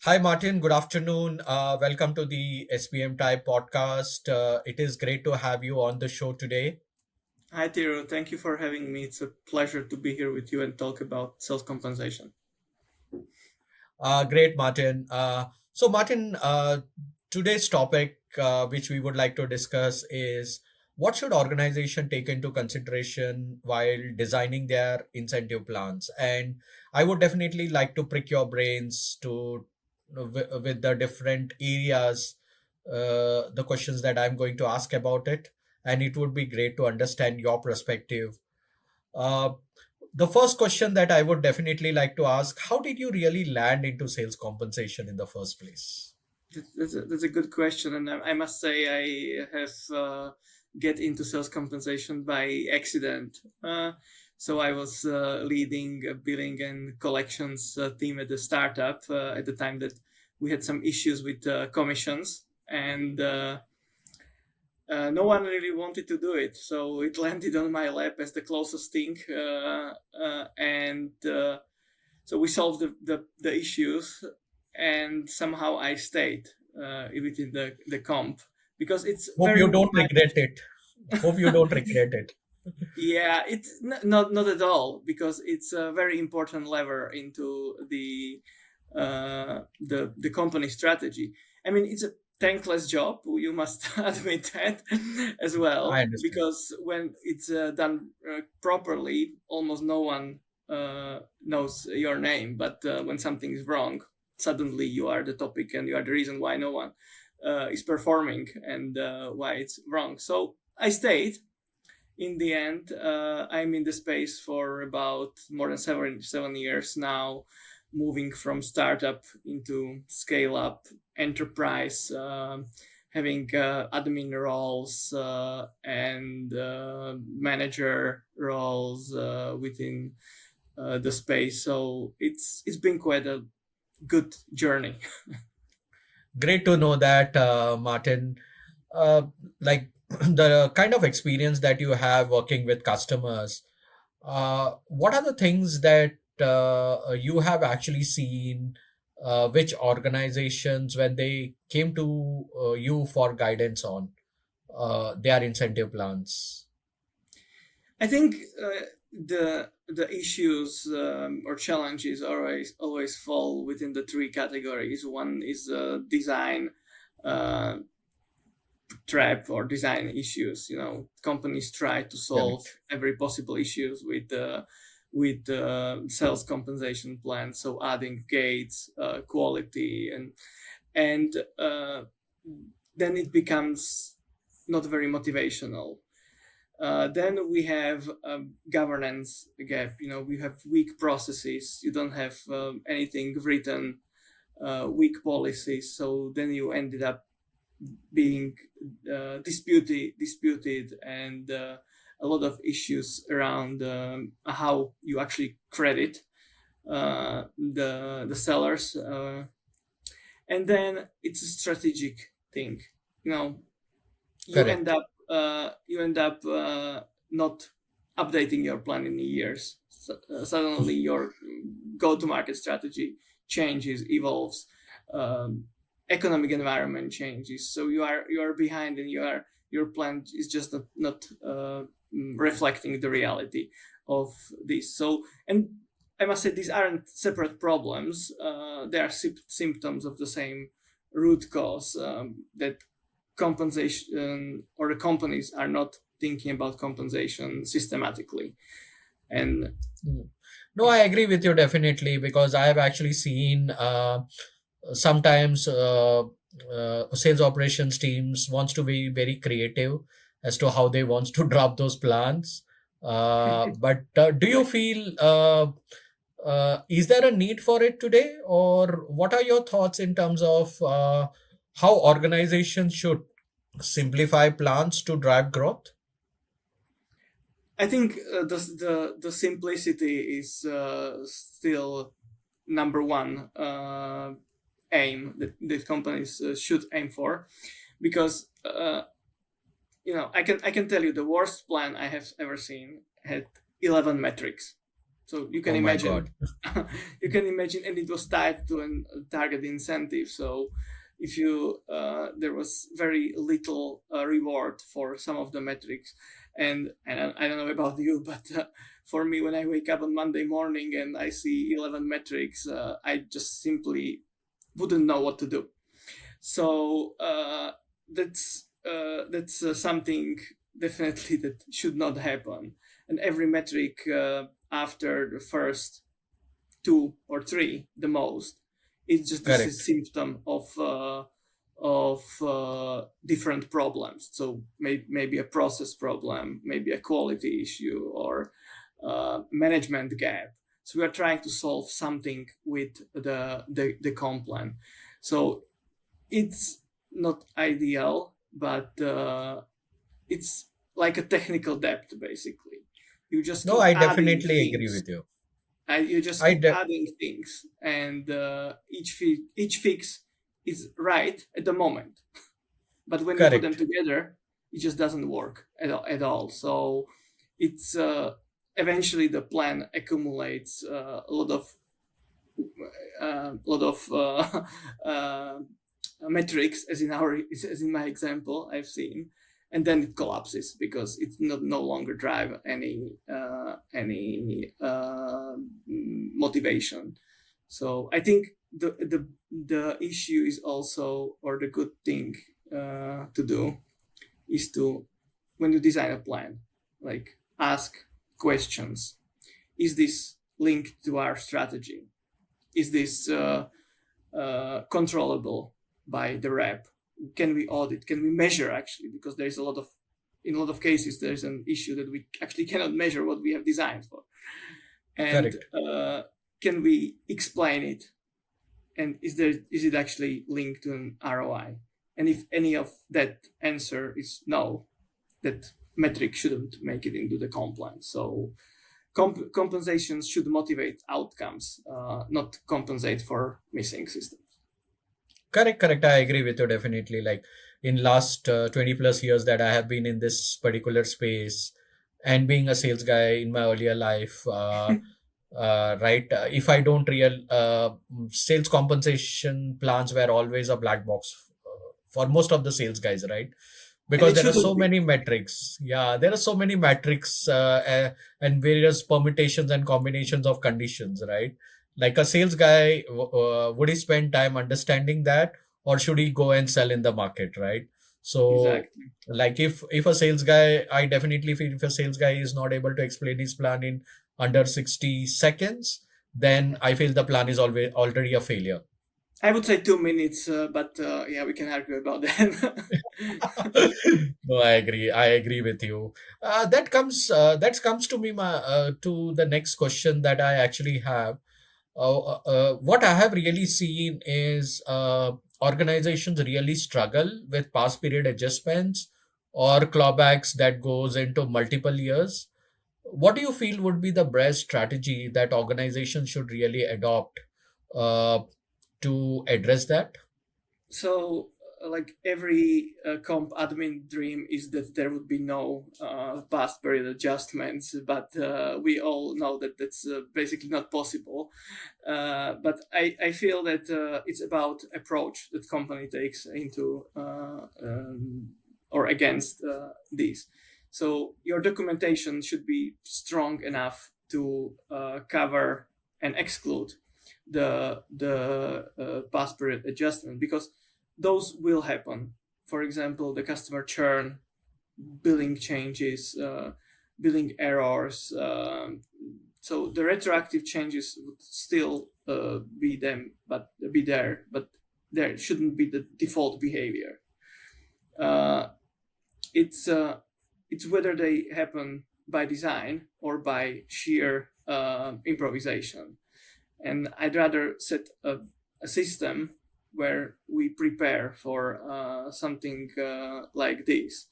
Hi, Martin. Good afternoon. Welcome to the SPM Type podcast. It is great to have you on the show today. Hi, Tiro. Thank you for having me. It's a pleasure to be here with you and talk about self compensation. Great, Martin. Martin, today's topic, which we would like to discuss, is what should organization take into consideration while designing their incentive plans? And I would definitely like to prick your brains with the different areas, the questions that I'm going to ask about it, and it would be great to understand your perspective. Uh, the first question that I would definitely like to ask: how did you really land into sales compensation in the first place? That's a good question, and I must say I have get into sales compensation by accident. So I was leading a billing and collections team at the startup at the time that we had some issues with commissions, and no one really wanted to do it. So it landed on my lap as the closest thing, and so we solved the issues, and somehow I stayed within the comp because it's Hope very you don't much. regret it. Hope you don't regret it. Yeah, it's not at all, because it's a very important lever into the company strategy. I mean, it's a thankless job. You must admit that as I well, understand. because when it's done properly, almost no one knows your name. But when something is wrong, suddenly you are the topic and you are the reason why no one is performing and why it's wrong. So I stayed. In the end, I'm in the space for about more than 7 years now, moving from startup into scale up enterprise, having admin roles and manager roles within the space. So it's been quite a good journey. Great to know that, Martin. Uh, like the kind of experience that you have working with customers, what are the things that you have actually seen, which organizations, when they came to you for guidance on their incentive plans? I think the issues or challenges always fall within the three categories. One is design uh, trap or design issues. Companies try to solve Correct. every possible issues with sales compensation plans. So adding gates, quality, and then it becomes not very motivational. Then we have governance gap. We have weak processes. You don't have anything written, weak policies. So then you ended up being disputed, and a lot of issues around how you actually credit the sellers. And then it's a strategic thing. You know, Correct. you end up not updating your plan in years. Suddenly your go-to-market strategy changes, evolves, economic environment changes, so you are behind, and your plan is just not reflecting the reality of this. So, and I must say, these aren't separate problems. They are symptoms of the same root cause, that compensation, or the companies are not thinking about compensation systematically. And Mm. No, I agree with you definitely because I have actually seen sometimes sales operations teams wants to be very creative as to how they wants to drop those plans. But do you feel is there a need for it today, or what are your thoughts in terms of how organizations should simplify plans to drive growth? I think the simplicity is still number one aim that companies should aim for, because I can tell you the worst plan I have ever seen had 11 metrics. So you can Oh my God. imagine, you can imagine, and it was tied to a target incentive. So if you there was very little reward for some of the metrics, and I don't know about you, but for me, when I wake up on Monday morning and I see 11 metrics, I just simply wouldn't know what to do. So that's something definitely that should not happen. And every metric after the first two or three, the most, it's just this is Correct. symptom of different problems. So maybe a process problem, maybe a quality issue, or management gap. So we are trying to solve something with the comp plan. So it's not ideal, but it's like a technical debt basically. You just No, keep I adding definitely agree things. with you. You just I keep de- adding things, and each fix is right at the moment. But when you put them Correct. together, it just doesn't work at all. So it's eventually the plan accumulates a lot of metrics, as in my example I've seen, and then it collapses because it no longer drive any motivation. So I think the issue is also, or the good thing to do is to, when you design a plan, like ask questions. Is this linked to our strategy? Is this controllable by the rep? Can we audit? Can we measure actually? Because there's in a lot of cases, there's an issue that we actually cannot measure what we have designed for. And Correct. can we explain it? And is it actually linked to an ROI? And if any of that answer is no, that metric shouldn't make it into the comp plan. So compensations should motivate outcomes, not compensate for missing systems. Correct, correct. I agree with you definitely. Like in last 20 plus years that I have been in this particular space and being a sales guy in my earlier life, right? If I don't sales compensation plans were always a black box for most of the sales guys, right? And Because it there are shouldn't so be. many metrics. Yeah, there are so many metrics and various permutations and combinations of conditions, right? Like a sales guy, would he spend time understanding that, or should he go and sell in the market, right? So, Exactly. like if a sales guy, I definitely feel if a sales guy is not able to explain his plan in under 60 seconds, then I feel the plan is always already a failure. I would say 2 minutes, but yeah, we can argue about that. No, I agree. I agree with you. That comes to me to the next question that I actually have. What I have really seen is organizations really struggle with past period adjustments or clawbacks that goes into multiple years. What do you feel would be the best strategy that organizations should really adopt uh, to address that? So, like every comp admin dream is that there would be no past period adjustments, but we all know that that's basically not possible. But I feel that it's about approach that company takes into or against these. So your documentation should be strong enough to cover and exclude the past period adjustment, because those will happen. For example, the customer churn, billing changes, billing errors. So the retroactive changes would still be there, but there shouldn't be the default behavior. Uh, it's uh, it's whether they happen by design or by sheer improvisation. And I'd rather set a system where we prepare for something like this,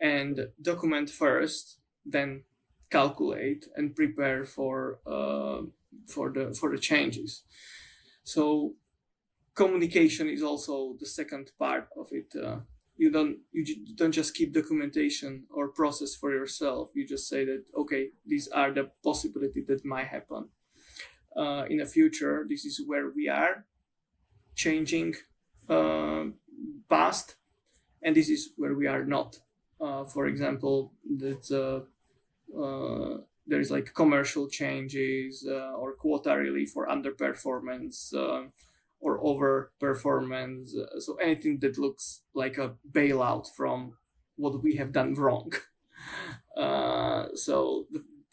and document first, then calculate and prepare for the changes. So communication is also the second part of it. you don't just keep documentation or process for yourself. You just say that, okay, these are the possibility that might happen in the future. This is where we are changing uh, past, and this is where we are not. For example, that there is like commercial changes or quota relief for underperformance or over performance. So anything that looks like a bailout from what we have done wrong.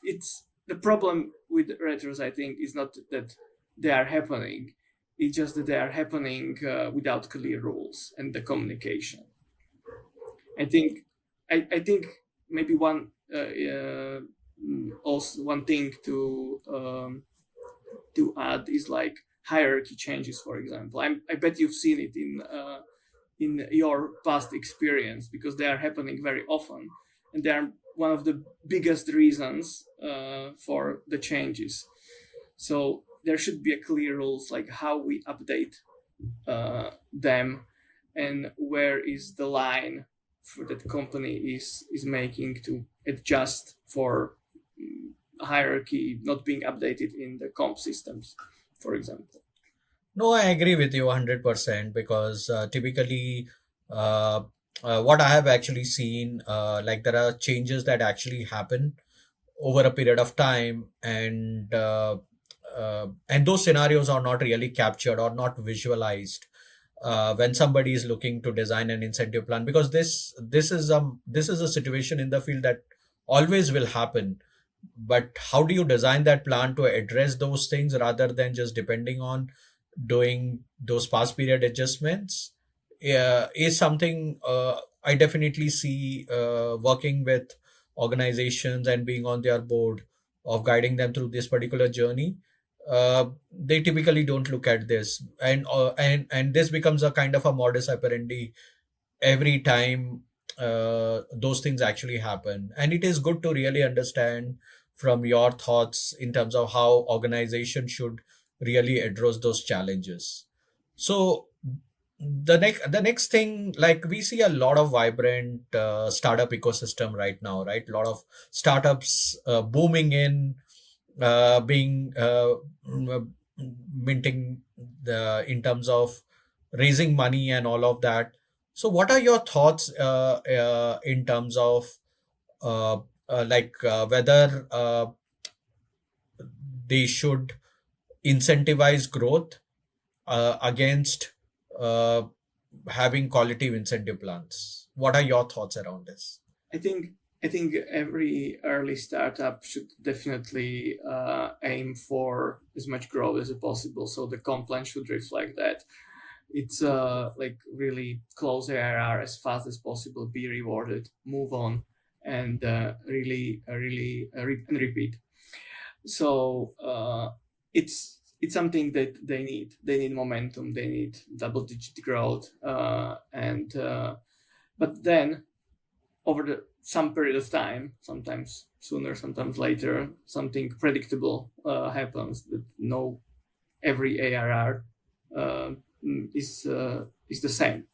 It's the problem with retros, I think, is not that they are happening. It's just that they are happening without clear rules and the communication. I think I think maybe also one thing to add is like hierarchy changes. For example, I bet you've seen it in your past experience, because they are happening very often, and they are one of the biggest reasons for the changes. So there should be a clear rules like how we update them, and where is the line for that company is making to adjust for hierarchy not being updated in the comp systems, for example. No, I agree with you 100% because typically, uh, what I have actually seen, like there are changes that actually happen over a period of time, and those scenarios are not really captured or not visualized when somebody is looking to design an incentive plan, because this is a situation in the field that always will happen. But how do you design that plan to address those things rather than just depending on doing those past period adjustments, is something I definitely see working with organizations and being on their board of guiding them through this particular journey. They typically don't look at this, and this becomes a kind of a modus operandi every time those things actually happen. And it is good to really understand from your thoughts in terms of how organization should really address those challenges. So the next thing, like we see a lot of vibrant startup ecosystem right now, right? A lot of startups booming in, being minting in terms of raising money and all of that. So what are your thoughts in terms of whether they should incentivize growth against uh, having quality incentive plans? What are your thoughts around this? I think I think every early startup should definitely aim for as much growth as possible. So the comp plan should reflect that. It's like really close ARR as fast as possible, be rewarded, move on, and and repeat. So it's something that they need. They need momentum. They need double-digit growth, and but then over some period of time, sometimes sooner, sometimes later, something predictable happens. That no, every ARR uh, is the same,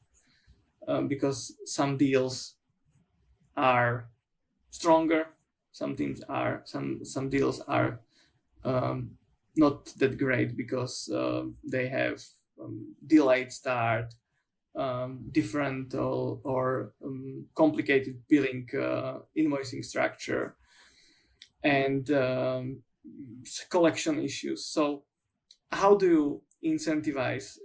because some deals are stronger, some deals are not that great because they have delayed start, different or complicated billing invoicing structure, and collection issues. So how do you incentivize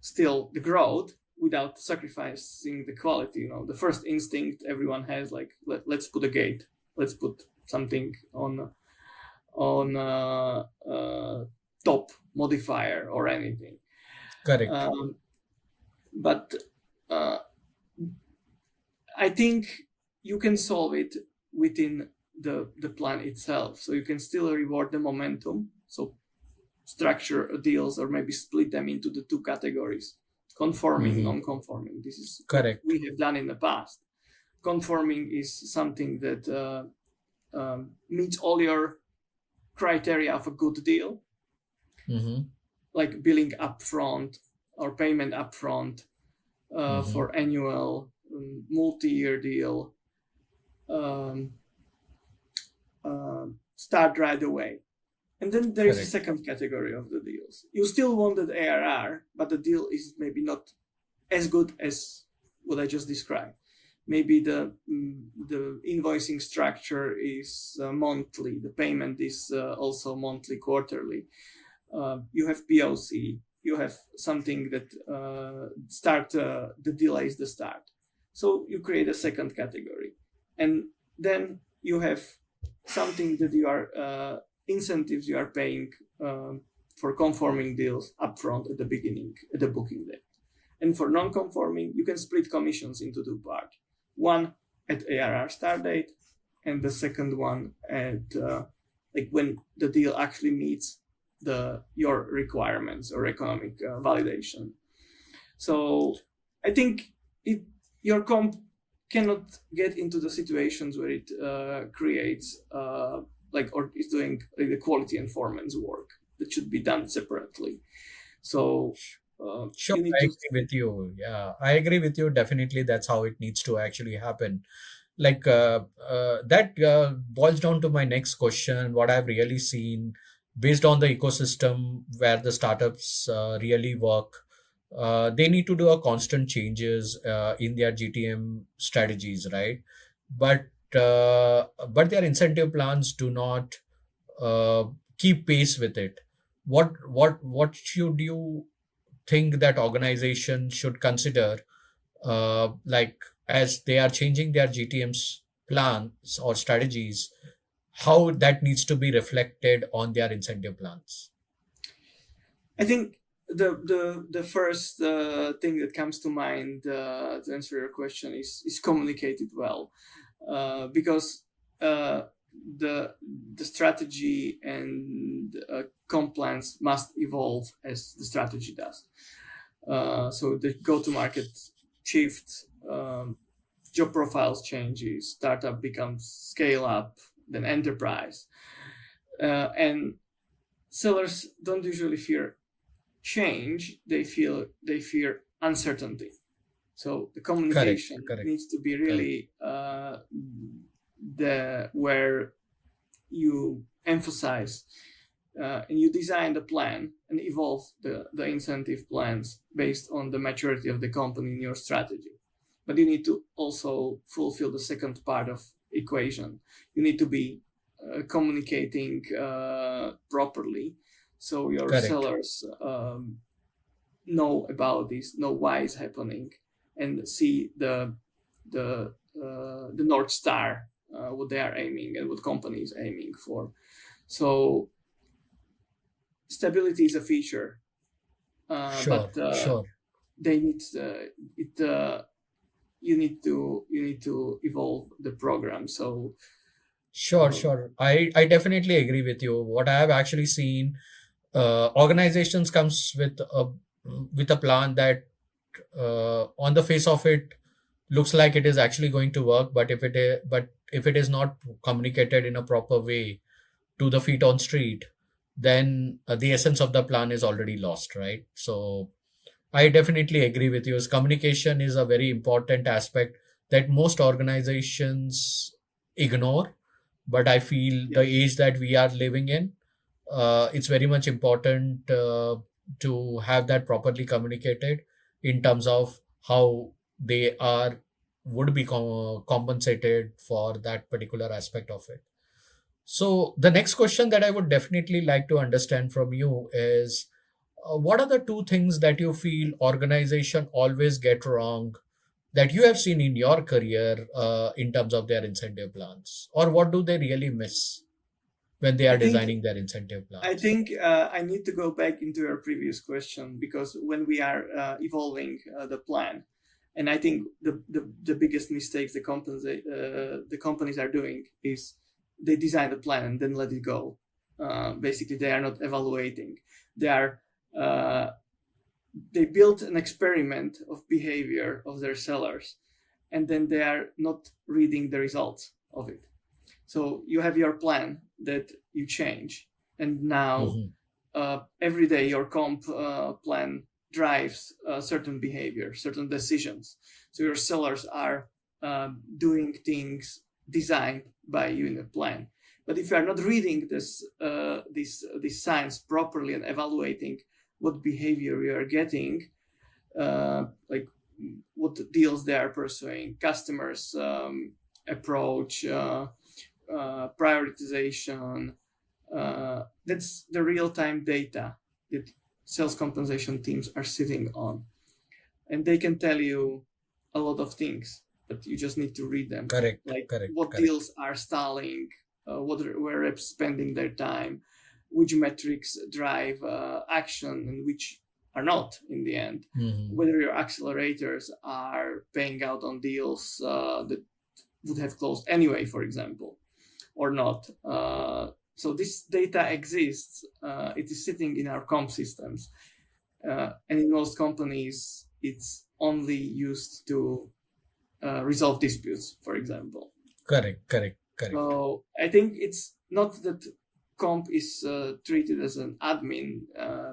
still the growth without sacrificing the quality? The first instinct everyone has, like, let's put a gate, let's put something on top modifier or anything. Correct. But uh, I think you can solve it within the plan itself. So you can still reward the momentum. So structure deals or maybe split them into the two categories: conforming, Hmm. non-conforming. This is what Correct. we have done in the past. Conforming is something that meets all your criteria of a good deal, Hmm. like billing upfront or payment upfront, Hmm. for annual, multi-year deal, um, start right away. And then there is a Correct. second category of the deals. You still want that ARR, but the deal is maybe not as good as what I just described. Maybe the invoicing structure is monthly. The payment is also monthly, quarterly. You have POC. You have something that start the delay is the start. So you create a second category, and then you have something that you are incentives you are paying for conforming deals upfront at the beginning, at the booking day. And for non-conforming, you can split commissions into two parts. One at ARR start date, and the second one at like when the deal actually meets the your requirements or economic validation. So I think it your comp cannot get into the situations where it creates like or is doing like the quality informants work that should be done separately. So Sure, you need I to. agree with you. Yeah, I agree with you. Definitely, that's how it needs to actually happen. That boils down to my next question. What I've really seen based on the ecosystem where the startups really work, they need to do a constant changes in their GTM strategies, right? But but their incentive plans do not uh, keep pace with it. What should you think that organization should consider, like as they are changing their GTM's plans or strategies, how that needs to be reflected on their incentive plans? I think the first thing that comes to mind to answer your question is communicated well, because uh, the the strategy and compliance must evolve as the strategy does. So the go-to-market shift, job profiles changes, startup becomes scale up, then enterprise, and sellers don't usually fear change. They fear uncertainty. So the Correct, communication correct, needs to be correct. really the where you emphasize and you design the plan and evolve the incentive plans based on the maturity of the company in your strategy. But you need to also fulfill the second part of equation. You need to be communicating properly, so your Correct. sellers know about this, know why it's happening, and see the north star, what they are aiming and what company is aiming for. So stability is a feature, Sure, but sure. they need it. You need to evolve the program. So Sure, um, sure. I definitely agree with you. What I have actually seen, organizations comes with a plan that on the face of it looks like it is actually going to work, but if it is not communicated in a proper way to the feet on street, then the essence of the plan is already lost, right? So I definitely agree with you. As communication is a very important aspect that most organizations ignore, but I feel the yes, age that we are living in, it's very much important to have that properly communicated in terms of how they are would be compensated for that particular aspect of it. So the next question that I would definitely like to understand from you is, what are the two things that you feel organization always get wrong that you have seen in your career in terms of their incentive plans, or what do they really miss when they I are think designing their incentive I plans? think I need to go back into your previous question, because when we are evolving the plan, and I think the biggest mistakes the companies are doing is they design the plan and then let it go. Basically, they are not evaluating. They are uh, they built an experiment of behavior of their sellers, and then they are not reading the results of it. So you have your plan that you change, and now Hmm. every day your comp plan drives certain behavior, certain decisions. So your sellers are doing things designed by you in a plan. But if you are not reading these signs properly and evaluating what behavior you are getting, like what deals they are pursuing, customers' approach, prioritization, that's the real-time data that sales compensation teams are sitting on, and they can tell you a lot of things, but you just need to read them, Correct, like correct, what correct. deals are stalling, where reps spending their time, which metrics drive action and which are not in the end, Mhm. whether your accelerators are paying out on deals that would have closed anyway, for example, or not. So this data exists. It is sitting in our comp systems, and in most companies, it's only used to resolve disputes, for example. Correct, correct, correct. So I think it's not that comp is treated as an admin,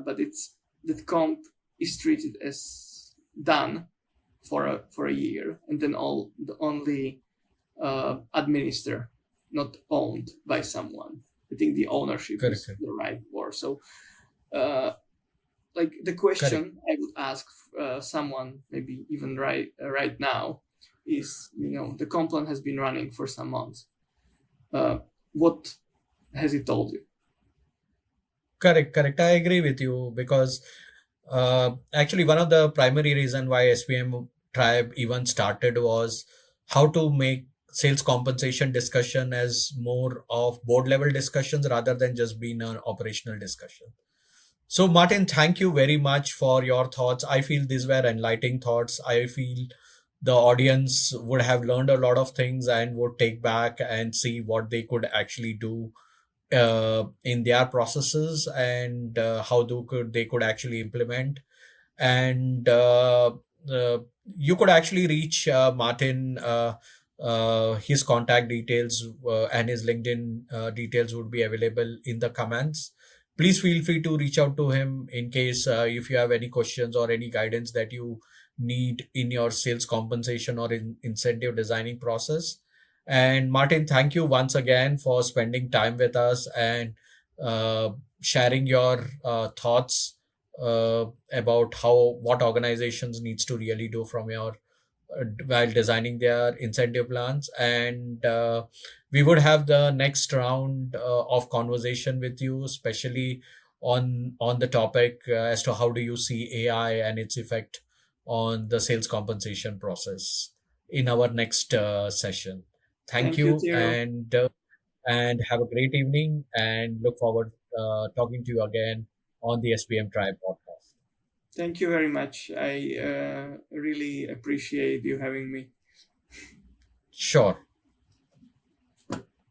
but it's that comp is treated as done for a year, and then only administer, not owned by someone. I think the ownership Correct, is correct, the right word. So, uh, like the correct. question I would ask someone, maybe even right now, is, the comp plan has been running for some months. What has it told you? Correct, correct. I agree with you because actually one of the primary reason why SPM Tribe even started was how to make sales compensation discussion as more of board level discussions rather than just being an operational discussion. So Martin, thank you very much for your thoughts. I feel these were enlightening thoughts. I feel the audience would have learned a lot of things and would take back and see what they could actually do in their processes and how they could actually implement. And you could actually reach Martin. His contact details and his LinkedIn details would be available in the comments. Please feel free to reach out to him in case if you have any questions or any guidance that you need in your sales compensation or in incentive designing process. And Martin, thank you once again for spending time with us and uh, sharing your thoughts about how what organizations needs to really do from your while designing their incentive plans. And we would have the next round of conversation with you, especially on the topic as to how do you see AI and its effect on the sales compensation process in our next session. Thank Thank you, you, Tiro. and have a great evening, and look forward talking to you again on the SPM Tribe podcast. Thank you very much. I really appreciate you having me. Sure.